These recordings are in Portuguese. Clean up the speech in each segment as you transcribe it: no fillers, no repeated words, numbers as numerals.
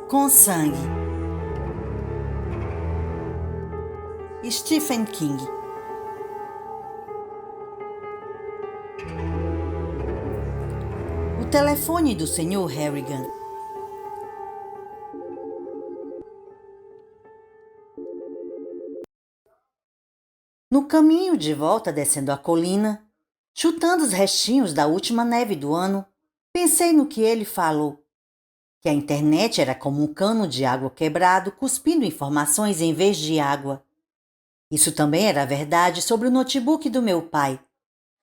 Com sangue. Stephen King. O telefone do Sr. Harrigan. No caminho de volta descendo a colina, chutando os restinhos da última neve do ano, pensei no que ele falou. Que a internet era como um cano de água quebrado cuspindo informações em vez de água. Isso também era verdade sobre o notebook do meu pai,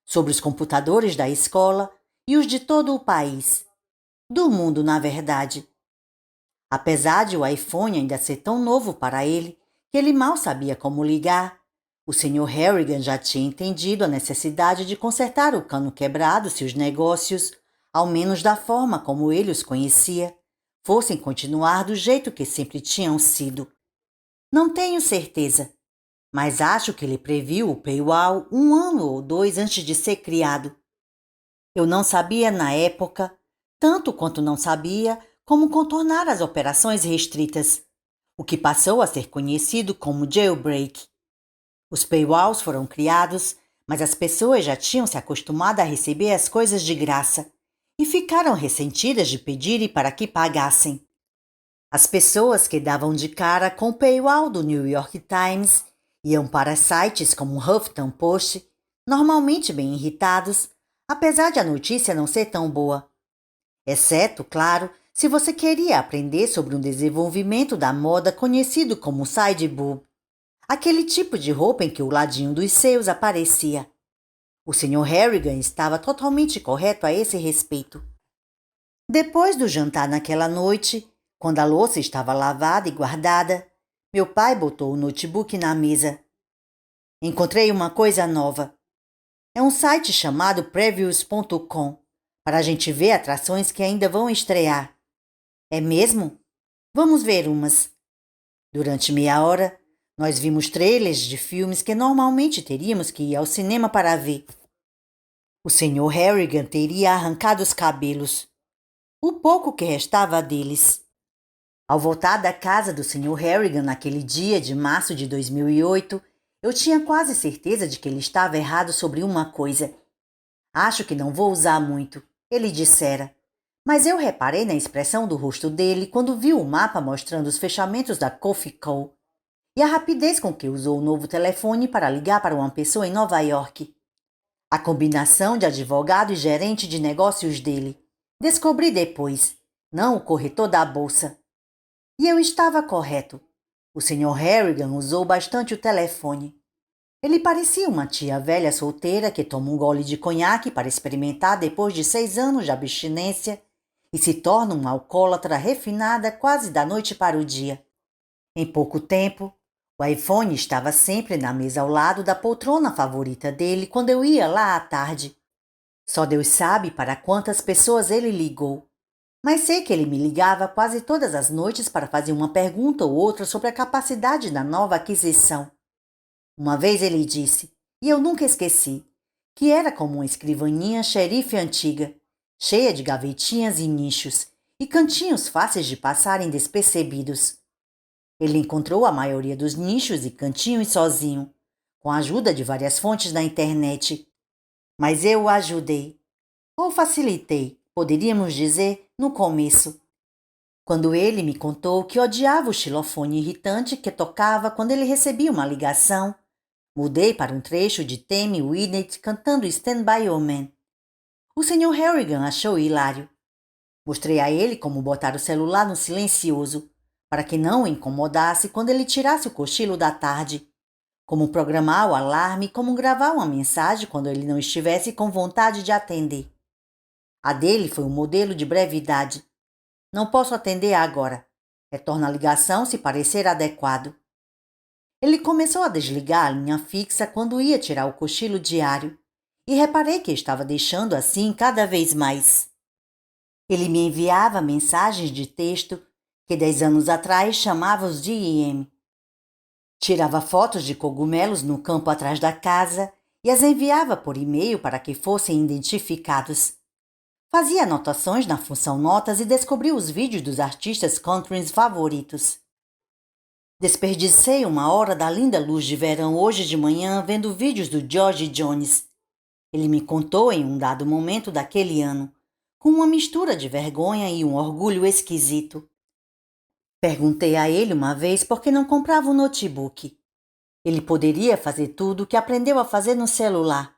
sobre os computadores da escola e os de todo o país. Do mundo, na verdade. Apesar de o iPhone ainda ser tão novo para ele que ele mal sabia como ligar, o Sr. Harrigan já tinha entendido a necessidade de consertar o cano quebrado se os negócios, ao menos da forma como ele os conhecia, fossem continuar do jeito que sempre tinham sido. Não tenho certeza, mas acho que ele previu o paywall 1 ano ou 2 antes de ser criado. Eu não sabia na época, tanto quanto não sabia como contornar as operações restritas, o que passou a ser conhecido como jailbreak. Os paywalls foram criados, mas as pessoas já tinham se acostumado a receber as coisas de graça e ficaram ressentidas de pedirem para que pagassem. As pessoas que davam de cara com o paywall do New York Times iam para sites como o Huffington Post, normalmente bem irritados, apesar de a notícia não ser tão boa. Exceto, claro, se você queria aprender sobre um desenvolvimento da moda conhecido como side boob, aquele tipo de roupa em que o ladinho dos seios aparecia. O Sr. Harrigan estava totalmente correto a esse respeito. Depois do jantar naquela noite, quando a louça estava lavada e guardada, meu pai botou o notebook na mesa. Encontrei uma coisa nova. É um site chamado Previews.com, para a gente ver atrações que ainda vão estrear. É mesmo? Vamos ver umas. Durante meia hora, nós vimos trailers de filmes que normalmente teríamos que ir ao cinema para ver. O Sr. Harrigan teria arrancado os cabelos. O pouco que restava deles. Ao voltar da casa do Sr. Harrigan naquele dia de março de 2008, eu tinha quase certeza de que ele estava errado sobre uma coisa. Acho que não vou usar muito, ele dissera. Mas eu reparei na expressão do rosto dele quando vi o mapa mostrando os fechamentos da Coffee Co. e a rapidez com que usou o novo telefone para ligar para uma pessoa em Nova York. A combinação de advogado e gerente de negócios dele. Descobri depois, não o corretor da bolsa. E eu estava correto. O Sr. Harrigan usou bastante o telefone. Ele parecia uma tia velha solteira que toma um gole de conhaque para experimentar depois de 6 anos de abstinência e se torna uma alcoólatra refinada quase da noite para o dia. Em pouco tempo, o iPhone estava sempre na mesa ao lado da poltrona favorita dele quando eu ia lá à tarde. Só Deus sabe para quantas pessoas ele ligou. Mas sei que ele me ligava quase todas as noites para fazer uma pergunta ou outra sobre a capacidade da nova aquisição. Uma vez ele disse, e eu nunca esqueci, que era como uma escrivaninha xerife antiga, cheia de gavetinhas e nichos, e cantinhos fáceis de passarem despercebidos. Ele encontrou a maioria dos nichos e cantinhos sozinho, com a ajuda de várias fontes da internet. Mas eu o ajudei, ou facilitei, poderíamos dizer, no começo. Quando ele me contou que odiava o xilofone irritante que tocava quando ele recebia uma ligação, mudei para um trecho de Tammy Wynette cantando Stand By Your Man. O Sr. Harrigan achou hilário. Mostrei a ele como botar o celular no silencioso, para que não o incomodasse quando ele tirasse o cochilo da tarde, como programar o alarme e como gravar uma mensagem quando ele não estivesse com vontade de atender. A dele foi um modelo de brevidade. Não posso atender agora. Retorna a ligação se parecer adequado. Ele começou a desligar a linha fixa quando ia tirar o cochilo diário, e reparei que estava deixando assim cada vez mais. Ele me enviava mensagens de texto que 10 anos atrás chamávamos de IM. Tirava fotos de cogumelos no campo atrás da casa e as enviava por e-mail para que fossem identificados. Fazia anotações na função Notas e descobriu os vídeos dos artistas country favoritos. Desperdicei 1 hora da linda luz de verão hoje de manhã vendo vídeos do George Jones. Ele me contou em um dado momento daquele ano, com uma mistura de vergonha e um orgulho esquisito. Perguntei a ele uma vez por que não comprava um notebook. Ele poderia fazer tudo o que aprendeu a fazer no celular,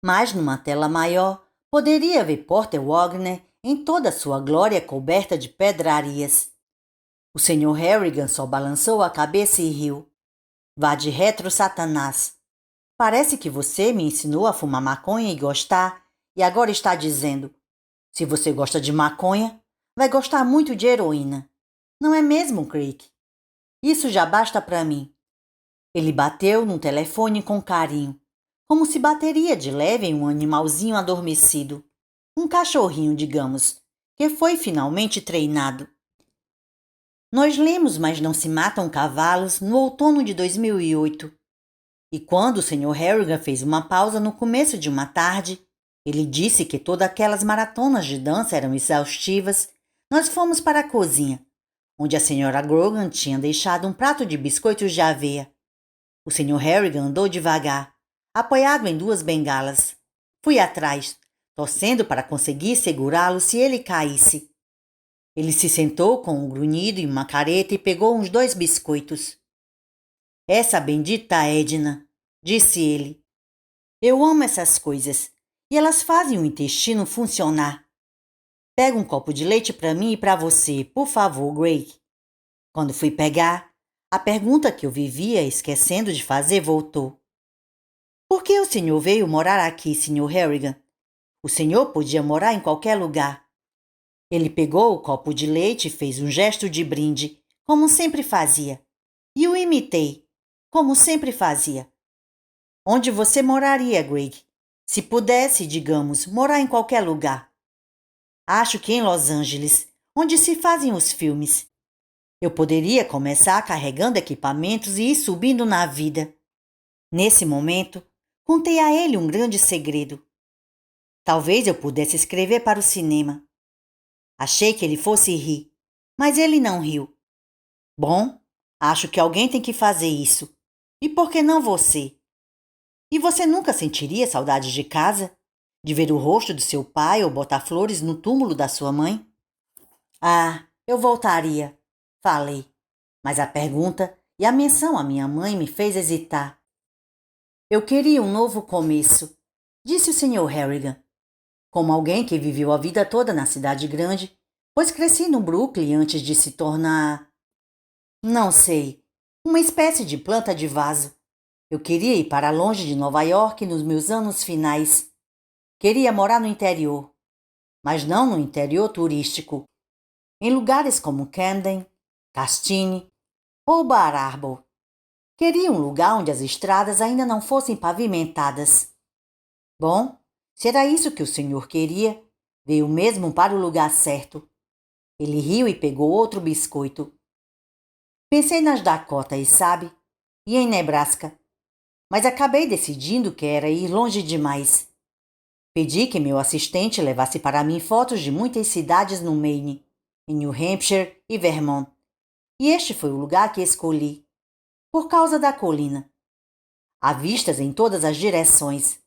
mas numa tela maior poderia ver Porter Wagoner em toda a sua glória coberta de pedrarias. O Sr. Harrigan só balançou a cabeça e riu. Vá de retro, Satanás. Parece que você me ensinou a fumar maconha e gostar, e agora está dizendo: se você gosta de maconha, vai gostar muito de heroína. Não é mesmo, Craig? Isso já basta para mim. Ele bateu no telefone com carinho, como se bateria de leve em um animalzinho adormecido. Um cachorrinho, digamos, que foi finalmente treinado. Nós lemos Mas Não Se Matam Cavalos no outono de 2008. E quando o Sr. Harrigan fez uma pausa no começo de uma tarde, ele disse que todas aquelas maratonas de dança eram exaustivas, nós fomos para a cozinha, onde a Sra. Grogan tinha deixado um prato de biscoitos de aveia. O Sr. Harrigan andou devagar, apoiado em 2 bengalas. Fui atrás, torcendo para conseguir segurá-lo se ele caísse. Ele se sentou com um grunhido e uma careta e pegou uns 2 biscoitos. Essa bendita Edna, disse ele. Eu amo essas coisas, e elas fazem o intestino funcionar. Pega um copo de leite para mim e para você, por favor, Greg. Quando fui pegar, a pergunta que eu vivia esquecendo de fazer voltou. Por que o senhor veio morar aqui, Sr. Harrigan? O senhor podia morar em qualquer lugar. Ele pegou o copo de leite e fez um gesto de brinde, como sempre fazia. E o imitei, como sempre fazia. Onde você moraria, Greg? Se pudesse, digamos, morar em qualquer lugar. Acho que em Los Angeles, onde se fazem os filmes. Eu poderia começar carregando equipamentos e ir subindo na vida. Nesse momento, contei a ele um grande segredo. Talvez eu pudesse escrever para o cinema. Achei que ele fosse rir, mas ele não riu. Bom, acho que alguém tem que fazer isso. E por que não você? E você nunca sentiria saudade de casa? De ver o rosto do seu pai ou botar flores no túmulo da sua mãe? Ah, eu voltaria, falei. Mas a pergunta e a menção à minha mãe me fez hesitar. Eu queria um novo começo, disse o Sr. Harrigan. Como alguém que viveu a vida toda na cidade grande, pois cresci no Brooklyn antes de se tornar... Não sei, uma espécie de planta de vaso. Eu queria ir para longe de Nova York nos meus anos finais. Queria morar no interior, mas não no interior turístico. Em lugares como Camden, Castine ou Bar Harbor. Queria um lugar onde as estradas ainda não fossem pavimentadas. Bom, se era isso que o senhor queria, veio mesmo para o lugar certo. Ele riu e pegou outro biscoito. Pensei nas Dakotas, sabe? E em Nebraska. Mas acabei decidindo que era ir longe demais. Pedi que meu assistente levasse para mim fotos de muitas cidades no Maine, em New Hampshire e Vermont. E este foi o lugar que escolhi, por causa da colina. Há vistas em todas as direções,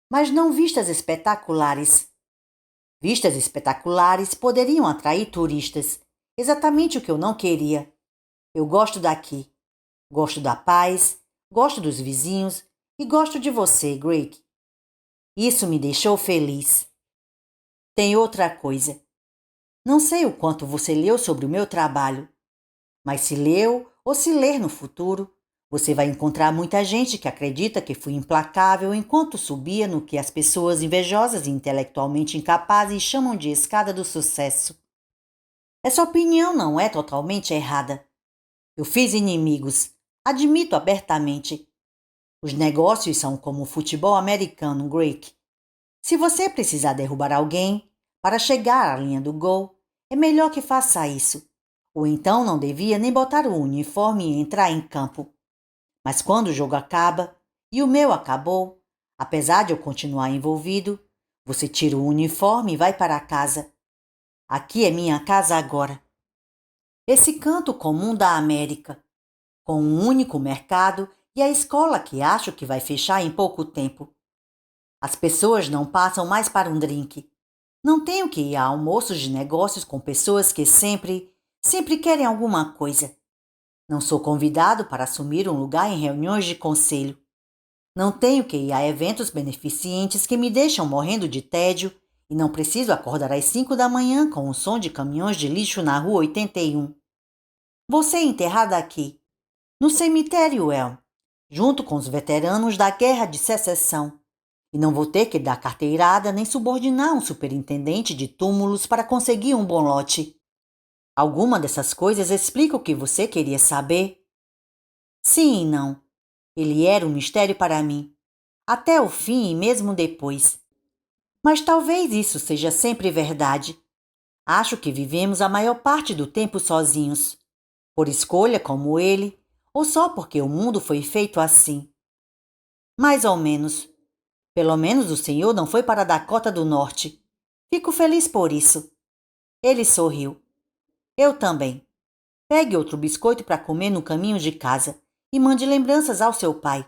mas não vistas espetaculares. Vistas espetaculares poderiam atrair turistas, exatamente o que eu não queria. Eu gosto daqui. Gosto da paz, gosto dos vizinhos e gosto de você, Greg. Isso me deixou feliz. Tem outra coisa. Não sei o quanto você leu sobre o meu trabalho, mas se leu ou se ler no futuro, você vai encontrar muita gente que acredita que fui implacável enquanto subia no que as pessoas invejosas e intelectualmente incapazes chamam de escada do sucesso. Essa opinião não é totalmente errada. Eu fiz inimigos, admito abertamente. Os negócios são como o futebol americano, Greg. Se você precisar derrubar alguém para chegar à linha do gol, é melhor que faça isso. Ou então não devia nem botar o uniforme e entrar em campo. Mas quando o jogo acaba, e o meu acabou, apesar de eu continuar envolvido, Você tira o uniforme e vai para casa. Aqui é minha casa agora. Esse canto comum da América, com um único mercado e a escola que acho que vai fechar em pouco tempo. As pessoas não passam mais para um drink. Não tenho que ir a almoços de negócios com pessoas que sempre querem alguma coisa. Não sou convidado para assumir um lugar em reuniões de conselho. Não tenho que ir a eventos beneficentes que me deixam morrendo de tédio e não preciso acordar às 5 da manhã com o som de caminhões de lixo na rua 81. Vou ser enterrada aqui, no cemitério Elm, junto com os veteranos da Guerra de Secessão. E não vou ter que dar carteirada nem subordinar um superintendente de túmulos para conseguir um bom lote. Alguma dessas coisas explica o que você queria saber? Sim e não. Ele era um mistério para mim, até o fim e mesmo depois. Mas talvez isso seja sempre verdade. Acho que vivemos a maior parte do tempo sozinhos, por escolha como ele, ou só porque o mundo foi feito assim. Mais ou menos. Pelo menos o senhor não foi para a Dakota do Norte. Fico feliz por isso. Ele sorriu. Eu também. Pegue outro biscoito para comer no caminho de casa e mande lembranças ao seu pai.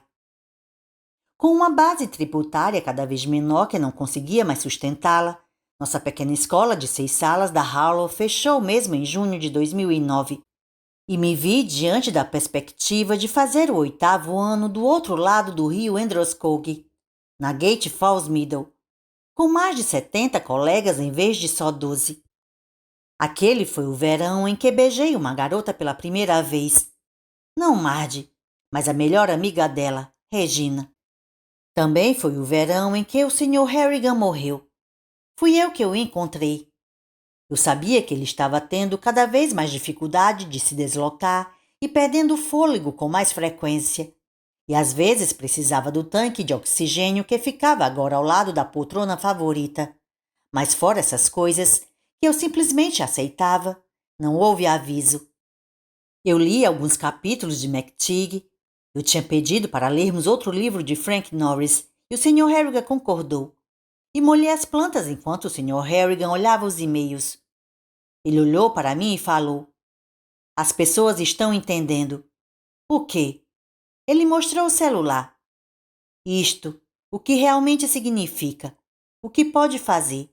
Com uma base tributária cada vez menor que não conseguia mais sustentá-la, nossa pequena escola de 6 salas da Harlow fechou mesmo em junho de 2009 e me vi diante da perspectiva de fazer o 8º ano do outro lado do rio Androscoggin, na Gate Falls Middle, com mais de 70 colegas em vez de só 12. Aquele foi o verão em que beijei uma garota pela primeira vez. Não Marge, mas a melhor amiga dela, Regina. Também foi o verão em que o Sr. Harrigan morreu. Fui eu que o encontrei. Eu sabia que ele estava tendo cada vez mais dificuldade de se deslocar e perdendo o fôlego com mais frequência. E às vezes precisava do tanque de oxigênio que ficava agora ao lado da poltrona favorita. Mas fora essas coisas, que eu simplesmente aceitava, não houve aviso. Eu li alguns capítulos de McTeague. Eu tinha pedido para lermos outro livro de Frank Norris e o Sr. Harrigan concordou. E molhei as plantas enquanto o Sr. Harrigan olhava os e-mails. Ele olhou para mim e falou: As pessoas estão entendendo. O quê? Ele mostrou o celular. Isto, o que realmente significa, o que pode fazer.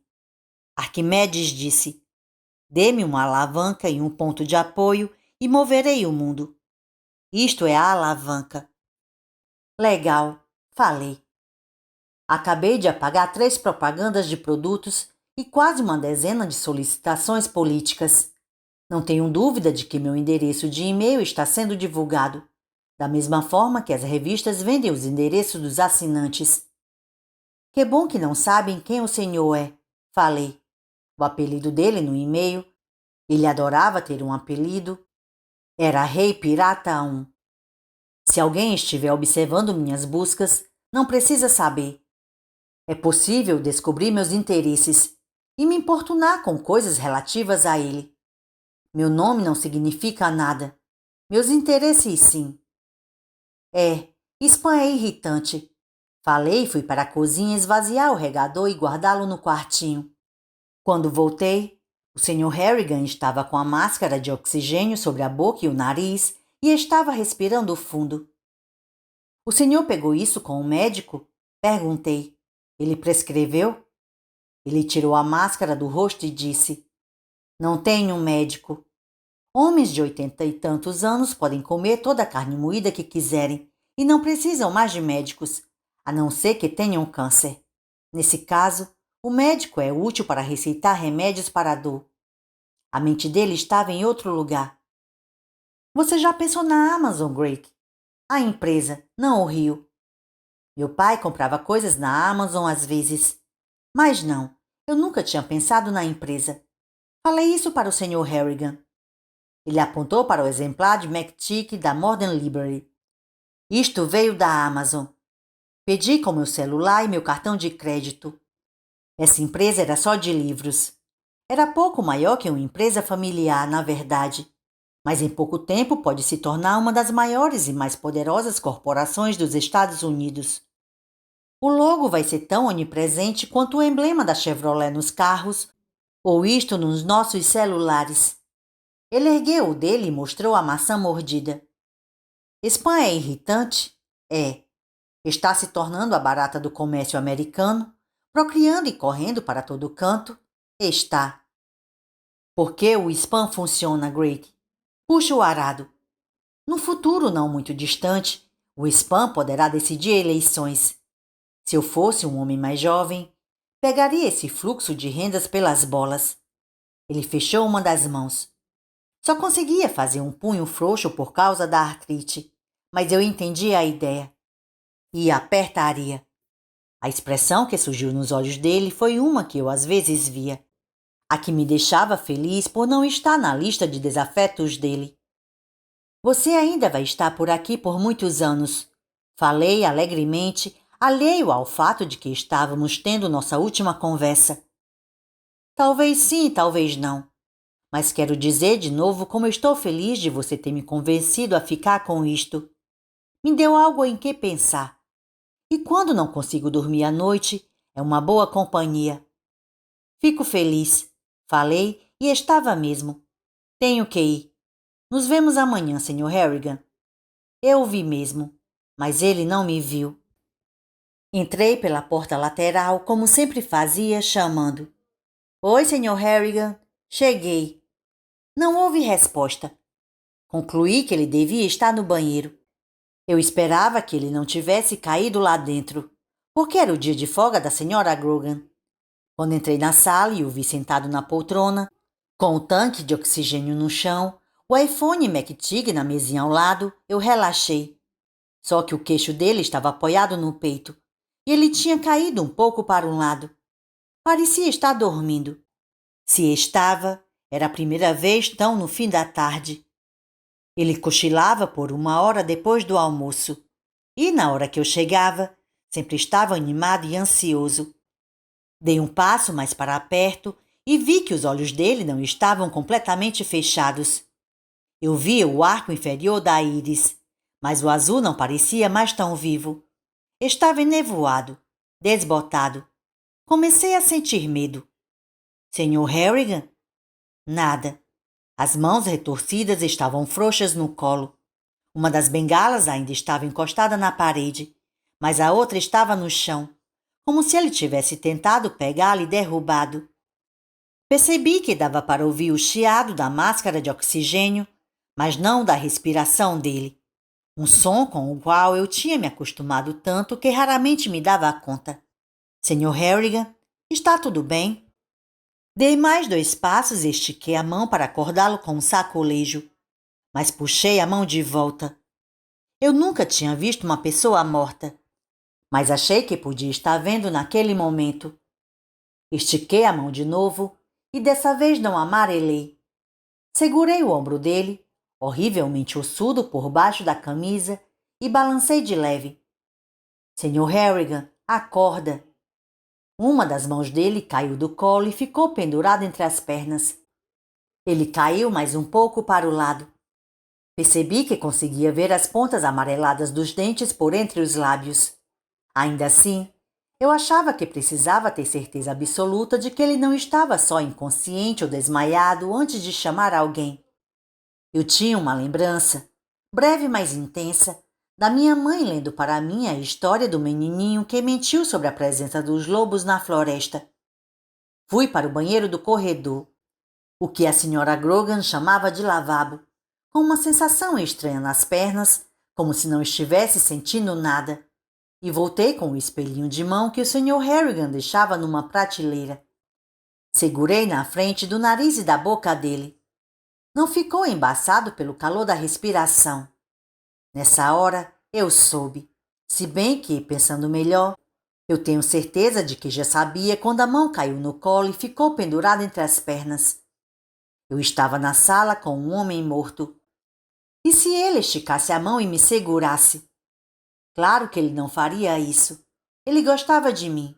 Arquimedes disse: Dê-me uma alavanca e um ponto de apoio e moverei o mundo. Isto é a alavanca. Legal, falei. Acabei de apagar 3 propagandas de produtos e quase uma dezena de solicitações políticas. Não tenho dúvida de que meu endereço de e-mail está sendo divulgado, da mesma forma que as revistas vendem os endereços dos assinantes. Que bom que não sabem quem o senhor é, falei. O apelido dele no e-mail, ele adorava ter um apelido, era Rei Pirata 1. Se alguém estiver observando minhas buscas, não precisa saber. É possível descobrir meus interesses e me importunar com coisas relativas a ele. Meu nome não significa nada. Meus interesses, sim. Spam é irritante. Falei e fui para a cozinha esvaziar o regador e guardá-lo no quartinho. Quando voltei, o Sr. Harrigan estava com a máscara de oxigênio sobre a boca e o nariz e estava respirando fundo. O senhor pegou isso com o médico? Perguntei. Ele prescreveu? Ele tirou a máscara do rosto e disse: Não tenho um médico. Homens de 80 e tantos anos podem comer toda a carne moída que quiserem e não precisam mais de médicos, a não ser que tenham câncer. Nesse caso, o médico é útil para receitar remédios para a dor. A mente dele estava em outro lugar. Você já pensou na Amazon, Greg? A empresa, não o rio. Meu pai comprava coisas na Amazon às vezes. Mas não, eu nunca tinha pensado na empresa. Falei isso para o Sr. Harrigan. Ele apontou para o exemplar de McTeague da Modern Library. Isto veio da Amazon. Pedi com meu celular e meu cartão de crédito. Essa empresa era só de livros. Era pouco maior que uma empresa familiar, na verdade. Mas em pouco tempo pode se tornar uma das maiores e mais poderosas corporações dos Estados Unidos. O logo vai ser tão onipresente quanto o emblema da Chevrolet nos carros ou isto nos nossos celulares. Ele ergueu o dele e mostrou a maçã mordida. Spam é irritante? É. Está se tornando a barata do comércio americano, procriando e correndo para todo canto? Está. Por que o spam funciona, Greg? Puxa o arado. No futuro não muito distante, o spam poderá decidir eleições. Se eu fosse um homem mais jovem, pegaria esse fluxo de rendas pelas bolas. Ele fechou uma das mãos. Só conseguia fazer um punho frouxo por causa da artrite, mas eu entendi a ideia. E apertaria. A expressão que surgiu nos olhos dele foi uma que eu às vezes via. A que me deixava feliz por não estar na lista de desafetos dele. Você ainda vai estar por aqui por muitos anos. Falei alegremente, alheio ao fato de que estávamos tendo nossa última conversa. Talvez sim, talvez não. Mas quero dizer de novo como eu estou feliz de você ter me convencido a ficar com isto. Me deu algo em que pensar. E quando não consigo dormir à noite, é uma boa companhia. Fico feliz. Falei e estava mesmo. Tenho que ir. Nos vemos amanhã, Sr. Harrigan. Eu o vi mesmo, mas ele não me viu. Entrei pela porta lateral, como sempre fazia, chamando. Oi, Sr. Harrigan. Cheguei. Não houve resposta. Concluí que ele devia estar no banheiro. Eu esperava que ele não tivesse caído lá dentro, porque era o dia de folga da Sra. Grogan. Quando entrei na sala e o vi sentado na poltrona, com o tanque de oxigênio no chão, o iPhone MacTig na mesinha ao lado, eu relaxei. Só que o queixo dele estava apoiado no peito e ele tinha caído um pouco para um lado. Parecia estar dormindo. Se estava, era a primeira vez tão no fim da tarde. Ele cochilava por 1 hora depois do almoço e, na hora que eu chegava, sempre estava animado e ansioso. Dei um passo mais para perto e vi que os olhos dele não estavam completamente fechados. Eu via o arco inferior da íris, mas o azul não parecia mais tão vivo. Estava enevoado, desbotado. Comecei a sentir medo. Sr. Harrigan? Nada. As mãos retorcidas estavam frouxas no colo. Uma das bengalas ainda estava encostada na parede, mas a outra estava no chão, como se ele tivesse tentado pegá-la e derrubado. Percebi que dava para ouvir o chiado da máscara de oxigênio, mas não da respiração dele. Um som com o qual eu tinha me acostumado tanto que raramente me dava conta. Sr. Harrigan, está tudo bem? Dei mais 2 passos e estiquei a mão para acordá-lo com um sacolejo, mas puxei a mão de volta. Eu nunca tinha visto uma pessoa morta, mas achei que podia estar vendo naquele momento. Estiquei a mão de novo e dessa vez não amarelei. Segurei o ombro dele, horrivelmente ossudo por baixo da camisa, e balancei de leve. Sr. Harrigan, acorda. Uma das mãos dele caiu do colo e ficou pendurada entre as pernas. Ele caiu mais um pouco para o lado. Percebi que conseguia ver as pontas amareladas dos dentes por entre os lábios. Ainda assim, eu achava que precisava ter certeza absoluta de que ele não estava só inconsciente ou desmaiado antes de chamar alguém. Eu tinha uma lembrança, breve mas intensa, da minha mãe lendo para mim a história do menininho que mentiu sobre a presença dos lobos na floresta. Fui para o banheiro do corredor, o que a Sra. Grogan chamava de lavabo, com uma sensação estranha nas pernas, como se não estivesse sentindo nada, e voltei com o espelhinho de mão que o Sr. Harrigan deixava numa prateleira. Segurei na frente do nariz e da boca dele. Não ficou embaçado pelo calor da respiração. Nessa hora, eu soube, se bem que, pensando melhor, eu tenho certeza de que já sabia quando a mão caiu no colo e ficou pendurada entre as pernas. Eu estava na sala com um homem morto. E se ele esticasse a mão e me segurasse? Claro que ele não faria isso. Ele gostava de mim.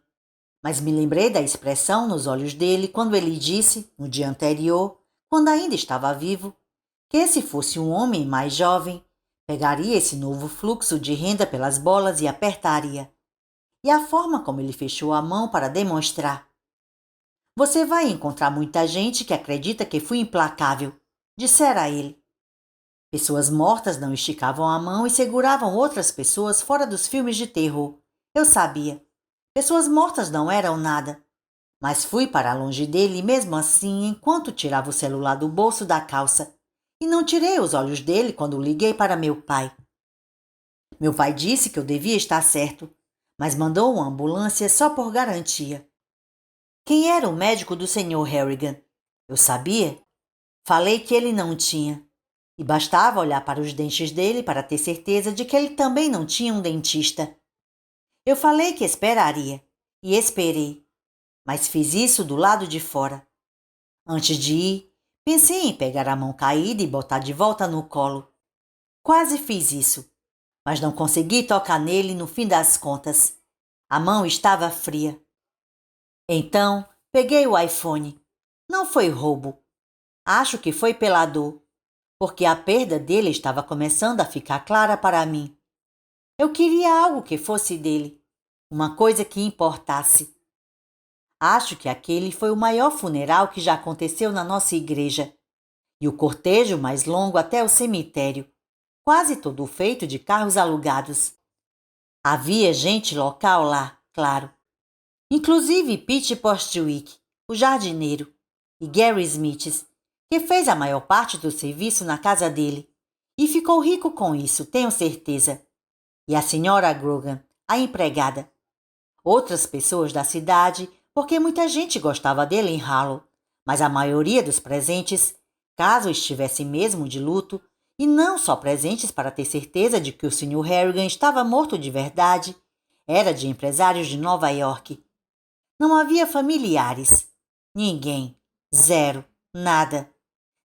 Mas me lembrei da expressão nos olhos dele quando ele disse, no dia anterior, quando ainda estava vivo, que se fosse um homem mais jovem, pegaria esse novo fluxo de renda pelas bolas e apertaria. e a forma como ele fechou a mão para demonstrar. Você vai encontrar muita gente que acredita que fui implacável, dissera ele. Pessoas mortas não esticavam a mão e seguravam outras pessoas fora dos filmes de terror. Eu sabia. Pessoas mortas não eram nada. Mas fui para longe dele mesmo assim enquanto tirava o celular do bolso da calça. E não tirei os olhos dele quando liguei para meu pai. Meu pai disse que eu devia estar certo, mas mandou uma ambulância só por garantia. Quem era o médico do Sr. Harrigan? Eu sabia. Falei que ele não tinha. E bastava olhar para os dentes dele para ter certeza de que ele também não tinha um dentista. Eu falei que esperaria. E esperei. Mas fiz isso do lado de fora. Antes de ir, pensei em pegar a mão caída e botar de volta no colo. Quase fiz isso, mas não consegui tocar nele no fim das contas. A mão estava fria. Então, peguei o iPhone. Não foi roubo. Acho que foi pela dor, porque a perda dele estava começando a ficar clara para mim. Eu queria algo que fosse dele, uma coisa que importasse. Acho que aquele foi o maior funeral que já aconteceu na nossa igreja, e o cortejo mais longo até o cemitério, quase todo feito de carros alugados. Havia gente local lá, claro. Inclusive Pete Postwick, o jardineiro, e Gary Smiths, que fez a maior parte do serviço na casa dele. E ficou rico com isso, tenho certeza. E a senhora Grogan, a empregada. Outras pessoas da cidade, porque muita gente gostava dele em Harlow, mas a maioria dos presentes, caso estivesse mesmo de luto, e não só presentes para ter certeza de que o Sr. Harrigan estava morto de verdade, era de empresários de Nova York. Não havia familiares. Ninguém. Zero. Nada.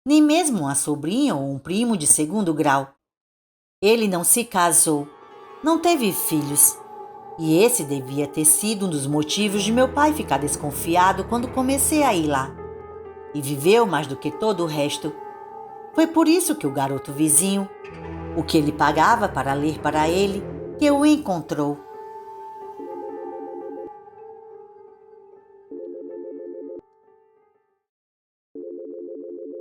Nem mesmo uma sobrinha ou um primo de segundo grau. Ele não se casou. Não teve filhos. E esse devia ter sido um dos motivos de meu pai ficar desconfiado quando comecei a ir lá. E viveu mais do que todo o resto. Foi por isso que o garoto vizinho, o que ele pagava para ler para ele, que o encontrou.